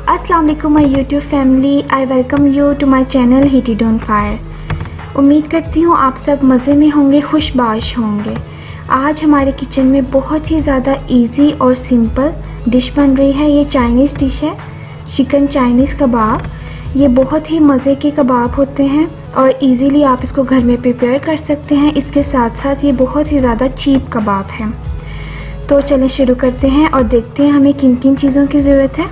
अस्सलाम वालेकुम my YouTube family, I welcome you to my channel heated on fire. उम्मीद करती हूँ आप सब मज़े में होंगे, खुशबाश होंगे। आज हमारे किचन में बहुत ही ज़्यादा इजी और सिंपल डिश बन रही है। ये चाइनीज़ डिश है, चिकन चाइनीज़ कबाब। ये बहुत ही मज़े के कबाब होते हैं और इजीली आप इसको घर में प्रिपेयर कर सकते हैं। इसके साथ साथ ये बहुत ही ज़्यादा चीप कबाब है। तो चलें शुरू करते हैं और देखते हैं हमें किन किन चीज़ों की ज़रूरत है।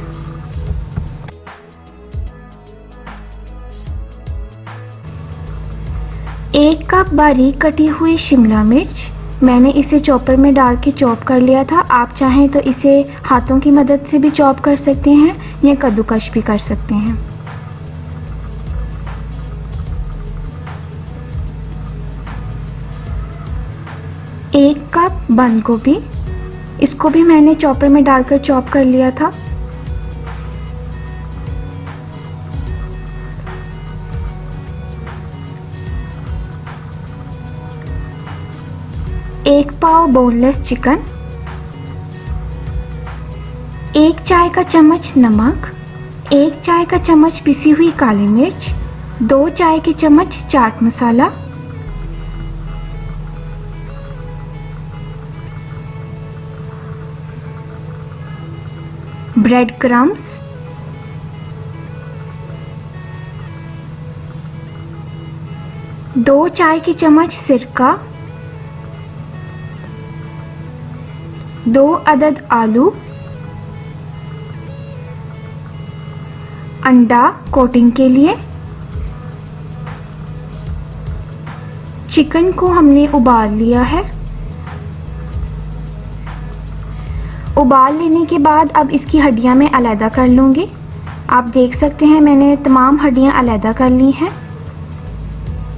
एक कप बारीक कटी हुई शिमला मिर्च, मैंने इसे चॉपर में डाल के चॉप कर लिया था। आप चाहें तो इसे हाथों की मदद से भी चॉप कर सकते हैं या कद्दूकश भी कर सकते हैं। एक कप बंद गोभी, इसको भी मैंने चॉपर में डालकर चॉप कर लिया था। एक पाव बोनलेस चिकन, एक चाय का चम्मच नमक, एक चाय का चम्मच पिसी हुई काली मिर्च, 2 चाय के चम्मच चाट मसाला, ब्रेड क्रम्स, 2 चाय के चम्मच सिरका, 2 अदद आलू, अंडा कोटिंग के लिए। चिकन को हमने उबाल लिया है। उबाल लेने के बाद अब इसकी हड्डियां मैं अलग कर लूँगी। आप देख सकते हैं मैंने तमाम हड्डियां अलग कर ली हैं।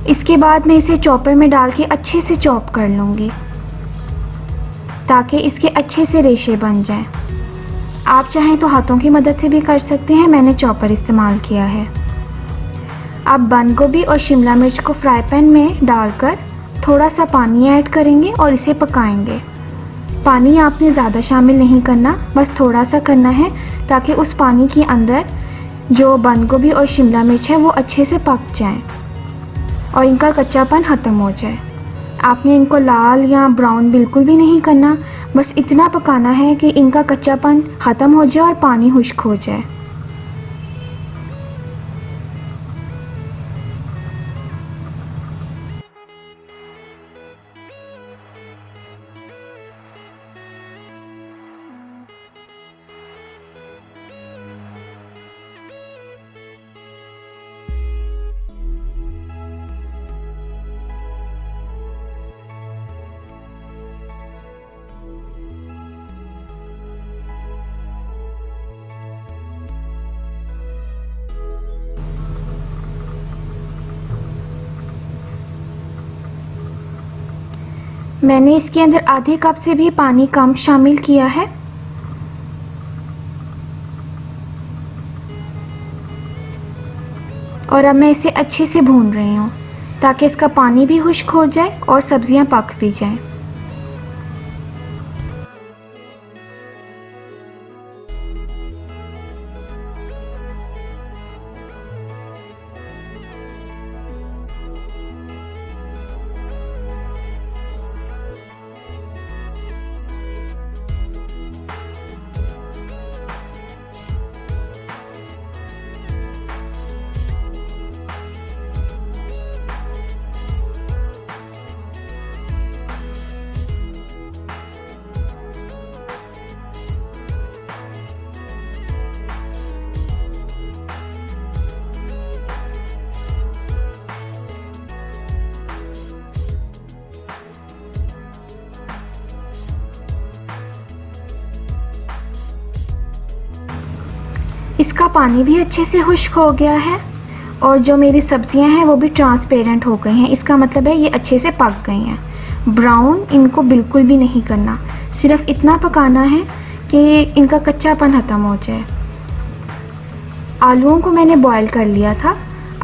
इसके बाद मैं इसे चॉपर में डाल के अच्छे से चॉप कर लूँगी ताकि इसके अच्छे से रेशे बन जाएं। आप चाहें तो हाथों की मदद से भी कर सकते हैं, मैंने चॉपर इस्तेमाल किया है। अब बंद गोभी और शिमला मिर्च को फ्राई पैन में डालकर थोड़ा सा पानी ऐड करेंगे और इसे पकाएंगे। पानी आपने ज़्यादा शामिल नहीं करना, बस थोड़ा सा करना है ताकि उस पानी के अंदर जो बंद गोभी और शिमला मिर्च है वो अच्छे से पक जाएं और इनका कच्चापन ख़त्म हो जाए। आपने इनको लाल या ब्राउन बिल्कुल भी नहीं करना, बस इतना पकाना है कि इनका कच्चापन ख़त्म हो जाए और पानी खुश्क हो जाए। मैंने इसके अंदर आधे कप से भी पानी कम शामिल किया है। और अब मैं इसे अच्छे से भून रही हूँ ताकि इसका पानी भी खुश्क हो जाए और सब्जियां पक भी जाएं। इसका पानी भी अच्छे से खुश्क हो गया है और जो मेरी सब्जियां हैं वो भी ट्रांसपेरेंट हो गई हैं। इसका मतलब है ये अच्छे से पक गई हैं। ब्राउन इनको बिल्कुल भी नहीं करना, सिर्फ इतना पकाना है कि इनका कच्चापन ख़त्म हो जाए। आलूओं को मैंने बॉईल कर लिया था।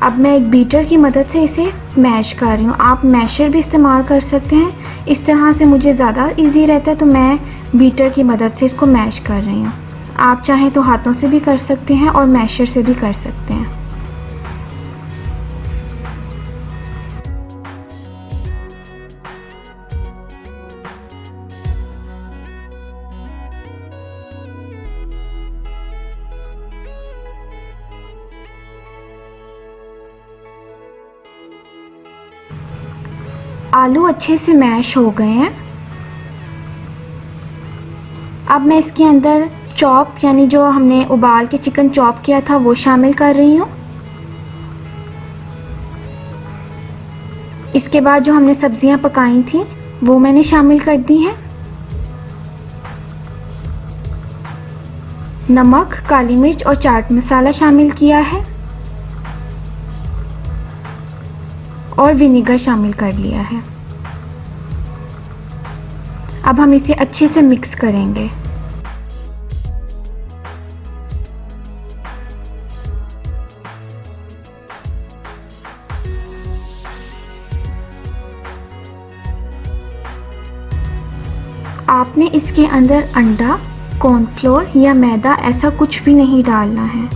अब मैं एक बीटर की मदद से इसे मैश कर रही हूँ। आप मैशर भी इस्तेमाल कर सकते हैं, इस तरह से मुझे ज़्यादा इजी रहता है तो मैं बीटर की मदद से इसको मैश कर रही हूँ। आप चाहें तो हाथों से भी कर सकते हैं और मैशर से भी कर सकते हैं। आलू अच्छे से मैश हो गए हैं। अब मैं इसके अंदर चॉप यानी जो हमने उबाल के चिकन चॉप किया था वो शामिल कर रही हूँ। इसके बाद जो हमने सब्जियां पकाई थी वो मैंने शामिल कर दी हैं। नमक, काली मिर्च और चाट मसाला शामिल किया है और विनेगर शामिल कर लिया है। अब हम इसे अच्छे से मिक्स करेंगे। आपने इसके अंदर अंडा, कॉर्नफ्लोर या मैदा ऐसा कुछ भी नहीं डालना है।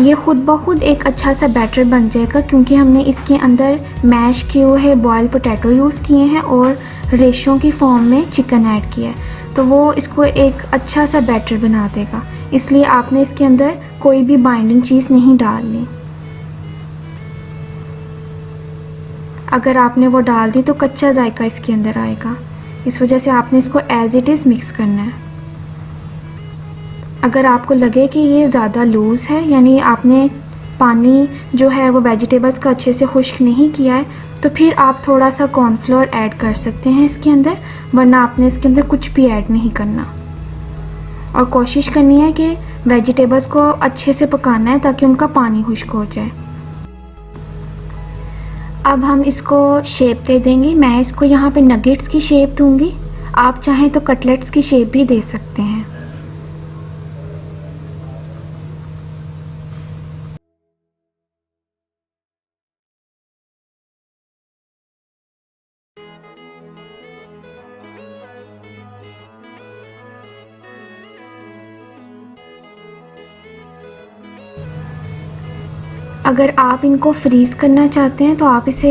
ये ख़ुद ब खुद एक अच्छा सा बैटर बन जाएगा क्योंकि हमने इसके अंदर मैश किए हुए बॉयल पोटैटो यूज़ किए हैं और रेशों की फॉर्म में चिकन ऐड किया है, तो वो इसको एक अच्छा सा बैटर बना देगा। इसलिए आपने इसके अंदर कोई भी बाइंडिंग चीज़ नहीं डालनी। अगर आपने वो डाल दी तो कच्चा जायका इसके अंदर आएगा। इस वजह से आपने इसको एज़ इट इज़ मिक्स करना है। अगर आपको लगे कि ये ज़्यादा लूज़ है यानी आपने पानी जो है वो वेजिटेबल्स का अच्छे से खुश्क नहीं किया है, तो फिर आप थोड़ा सा कॉर्नफ्लोर ऐड कर सकते हैं इसके अंदर, वरना आपने इसके अंदर कुछ भी ऐड नहीं करना। और कोशिश करनी है कि वेजिटेबल्स को अच्छे से पकाना है ताकि उनका पानी खुश्क हो जाए। अब हम इसको शेप दे देंगे। मैं इसको यहाँ पे नगेट्स की शेप दूँगी, आप चाहें तो कटलेट्स की शेप भी दे सकते हैं। अगर आप इनको फ्रीज़ करना चाहते हैं तो आप इसे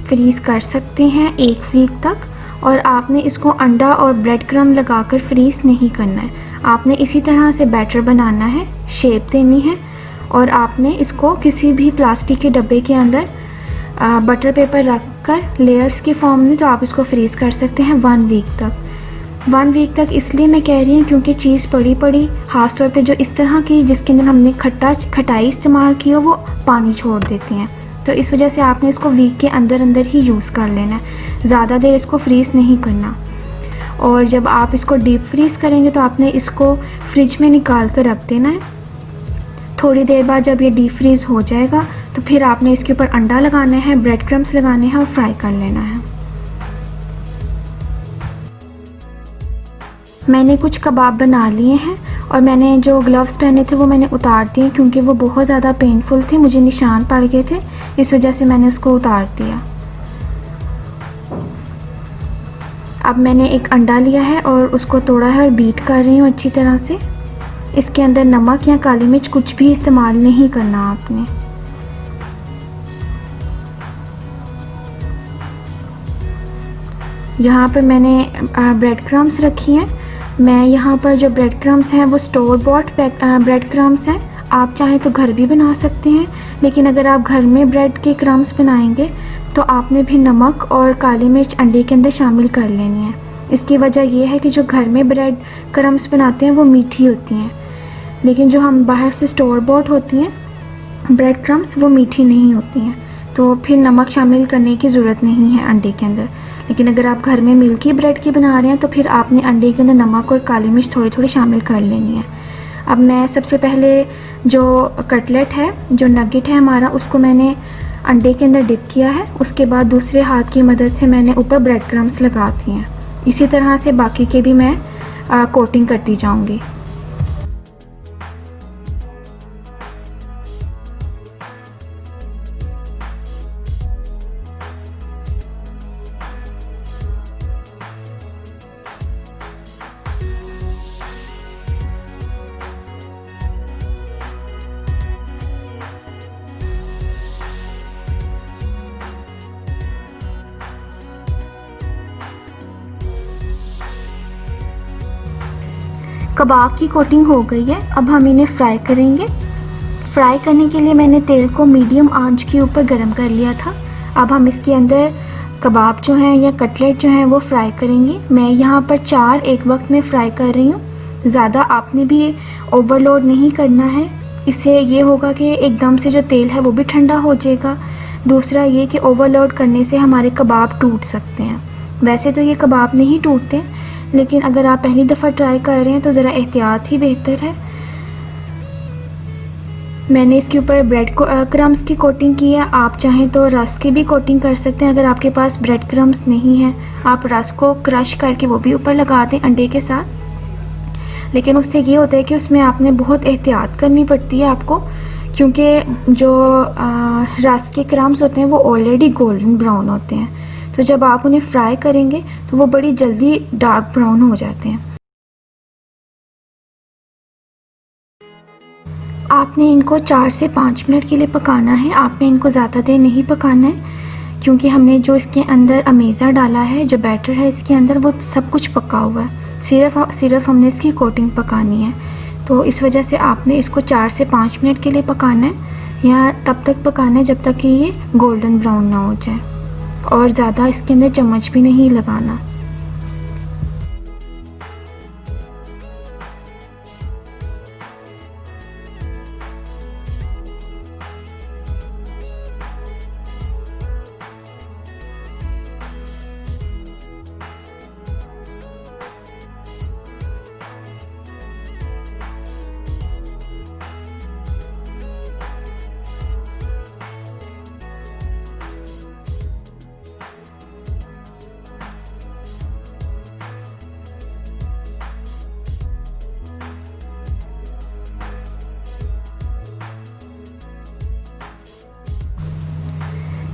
फ्रीज़ कर सकते हैं 1 वीक तक, और आपने इसको अंडा और ब्रेड क्रम्ब लगाकर फ्रीज़ नहीं करना है। आपने इसी तरह से बैटर बनाना है, शेप देनी है, और आपने इसको किसी भी प्लास्टिक के डब्बे के अंदर बटर पेपर रख कर लेयर्स के फॉर्म में, तो आप इसको फ्रीज़ कर सकते हैं 1 वीक तक। 1 वीक तक इसलिए मैं कह रही हूँ क्योंकि चीज़ पड़ी पड़ी ख़ास तौर पे जो इस तरह की जिसके अंदर हमने खटाई इस्तेमाल की हो वो पानी छोड़ देती हैं, तो इस वजह से आपने इसको वीक के अंदर अंदर ही यूज़ कर लेना है, ज़्यादा देर इसको फ्रीज़ नहीं करना। और जब आप इसको डीप फ्रीज़ करेंगे तो आपने इसको फ्रिज में निकाल कर रख देना है। थोड़ी देर बाद जब ये डीप फ्रीज़ हो जाएगा तो फिर आपने इसके ऊपर अंडा लगाना है, ब्रेड क्रम्ब्स लगाने हैं और फ्राई कर लेना है। मैंने कुछ कबाब बना लिए हैं और मैंने जो ग्लव्स पहने थे वो मैंने उतार दिए क्योंकि वो बहुत ज़्यादा पेनफुल थे, मुझे निशान पड़ गए थे, इस वजह से मैंने उसको उतार दिया। अब मैंने एक अंडा लिया है और उसको तोड़ा है और बीट कर रही हूँ अच्छी तरह से। इसके अंदर नमक या काली मिर्च कुछ भी इस्तेमाल नहीं करना आपने। यहाँ पर मैंने ब्रेड क्रम्ब्स रखी हैं। मैं यहाँ पर जो ब्रेड क्रम्ब्स हैं वो स्टोर बॉट ब्रेड क्रम्ब्स हैं। आप चाहें तो घर भी बना सकते हैं, लेकिन अगर आप घर में ब्रेड के क्रम्ब्स बनाएंगे तो आपने भी नमक और काली मिर्च अंडे के अंदर शामिल कर लेनी है। इसकी वजह यह है कि जो घर में ब्रेड क्रम्ब्स बनाते हैं वो मीठी होती हैं, लेकिन जो हम बाहर से स्टोर बॉट होती हैं ब्रेड क्रम्ब्स वो मीठी नहीं होती हैं, तो फिर नमक शामिल करने की ज़रूरत नहीं है अंडे के अंदर। लेकिन अगर आप घर में मिल्की ब्रेड की बना रहे हैं तो फिर आपने अंडे के अंदर नमक और काली मिर्च थोड़ी थोड़ी शामिल कर लेनी है। अब मैं सबसे पहले जो कटलेट है, जो नगेट है हमारा, उसको मैंने अंडे के अंदर डिप किया है। उसके बाद दूसरे हाथ की मदद से मैंने ऊपर ब्रेड क्रम्ब्स लगा दिए हैं। इसी तरह से बाकी के भी मैं कोटिंग करती जाऊँगी। कबाब की कोटिंग हो गई है, अब हम इन्हें फ्राई करेंगे। फ्राई करने के लिए मैंने तेल को मीडियम आंच के ऊपर गर्म कर लिया था। अब हम इसके अंदर कबाब जो हैं या कटलेट जो हैं वो फ्राई करेंगे। मैं यहाँ पर 4 एक वक्त में फ्राई कर रही हूँ। ज़्यादा आपने भी ओवरलोड नहीं करना है, इससे ये होगा कि एकदम से जो तेल है वो भी ठंडा हो जाएगा। दूसरा ये कि ओवरलोड करने से हमारे कबाब टूट सकते हैं। वैसे तो ये कबाब नहीं टूटते, लेकिन अगर आप पहली दफ़ा ट्राई कर रहे हैं तो ज़रा एहतियात ही बेहतर है। मैंने इसके ऊपर ब्रेड क्रम्स की कोटिंग की है। आप चाहें तो रस्क की भी कोटिंग कर सकते हैं। अगर आपके पास ब्रेड क्रम्स नहीं है, आप रस्क को क्रश करके वो भी ऊपर लगा दें अंडे के साथ। लेकिन उससे ये होता है कि उसमें आपने बहुत एहतियात करनी पड़ती है आपको, क्योंकि जो रस्क के क्रम्स होते हैं वो ऑलरेडी गोल्डन ब्राउन होते हैं, तो जब आप उन्हें फ्राई करेंगे तो वो बड़ी जल्दी डार्क ब्राउन हो जाते हैं। आपने इनको 4 से 5 मिनट के लिए पकाना है। आपने इनको ज़्यादा देर नहीं पकाना है, क्योंकि हमने जो इसके अंदर अमेज़ा डाला है, जो बैटर है इसके अंदर, वो सब कुछ पका हुआ है। सिर्फ हमने इसकी कोटिंग पकानी है। तो इस वजह से आपने इसको 4 से 5 मिनट के लिए पकाना है, या तब तक पकाना है जब तक कि ये गोल्डन ब्राउन ना हो जाए, और ज़्यादा इसके अंदर चम्मच भी नहीं लगाना।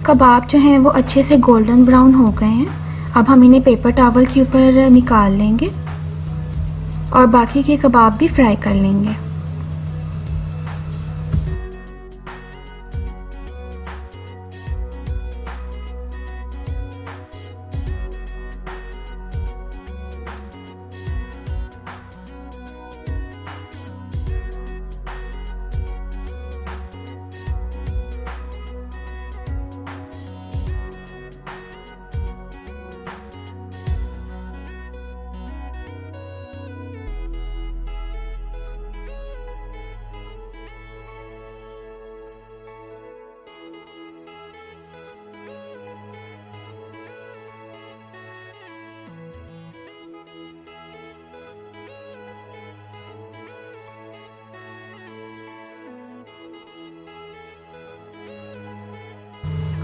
कबाब जो हैं वो अच्छे से गोल्डन ब्राउन हो गए हैं। अब हम इन्हें पेपर टॉवल के ऊपर निकाल लेंगे और बाकी के कबाब भी फ्राई कर लेंगे।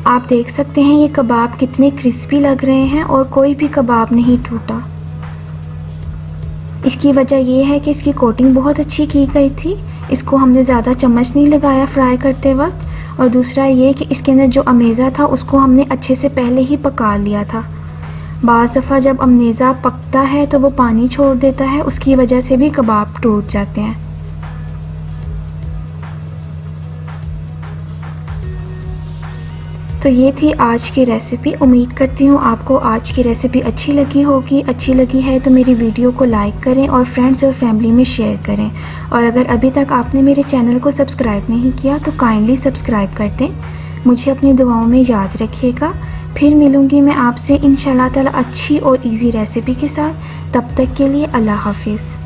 आप देख सकते हैं ये कबाब कितने क्रिस्पी लग रहे हैं और कोई भी कबाब नहीं टूटा। इसकी वजह ये है कि इसकी कोटिंग बहुत अच्छी की गई थी। इसको हमने ज़्यादा चम्मच नहीं लगाया फ्राई करते वक्त, और दूसरा ये कि इसके अंदर जो अमेज़ा था उसको हमने अच्छे से पहले ही पका लिया था। बाज़ दफ़ा जब अमेज़ा पकता है तो वो पानी छोड़ देता है, उसकी वजह से भी कबाब टूट जाते हैं। तो ये थी आज की रेसिपी। उम्मीद करती हूँ आपको आज की रेसिपी अच्छी लगी होगी। अच्छी लगी है तो मेरी वीडियो को लाइक करें और फ्रेंड्स और फैमिली में शेयर करें। और अगर अभी तक आपने मेरे चैनल को सब्सक्राइब नहीं किया तो काइंडली सब्सक्राइब कर दें। मुझे अपनी दुआओं में याद रखिएगा। फिर मिलूँगी मैं आपसे इंशाल्लाह ताला अच्छी और ईजी रेसिपी के साथ। तब तक के लिए अल्लाह हाफिज़।